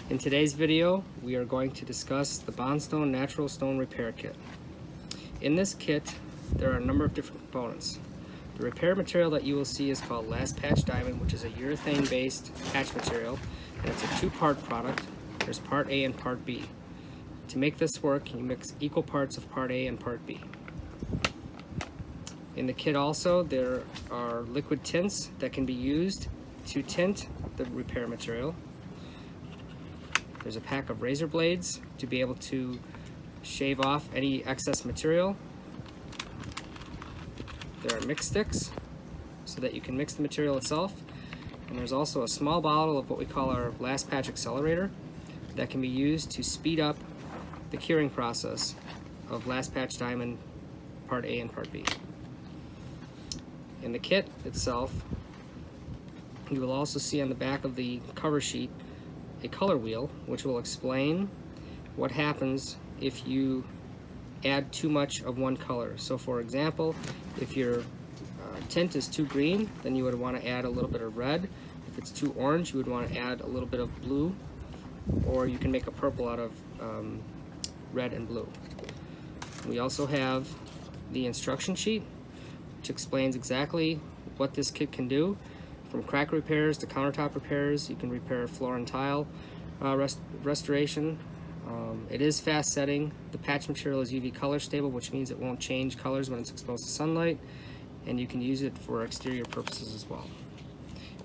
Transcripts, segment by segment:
In today's video, we are going to discuss the Bonstone Natural Stone Repair Kit. In this kit, there are a number of different components. The repair material that you will see is called Last Patch Dymond, which is a urethane-based patch material, and it's a two-part product. There's part A and part B. To make this work, you mix equal parts of part A and part B. In the kit also, there are liquid tints that can be used to tint the repair material. There's a pack of razor blades to be able to shave off any excess material. There are mix sticks so that you can mix the material itself. And there's also a small bottle of what we call our Last Patch Accelerator that can be used to speed up the curing process of Last Patch Dymond Part A and Part B. In the kit itself, you will also see on the back of the cover sheet a color wheel, which will explain what happens if you add too much of one color. So for example, if your tint is too green, then you would want to add a little bit of red. If it's too orange, you would want to add a little bit of blue, or you can make a purple out of red and blue. We also have the instruction sheet, which explains exactly what this kit can do. From crack repairs to countertop repairs, you can repair floor and tile restoration. It is fast setting. The patch material is UV color stable, which means it won't change colors when it's exposed to sunlight, and you can use it for exterior purposes as well.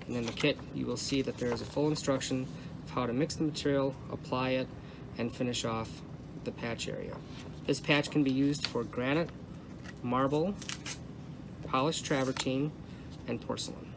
And in the kit, you will see that there is a full instruction of how to mix the material, apply it, and finish off the patch area. This patch can be used for granite, marble, polished travertine, and porcelain.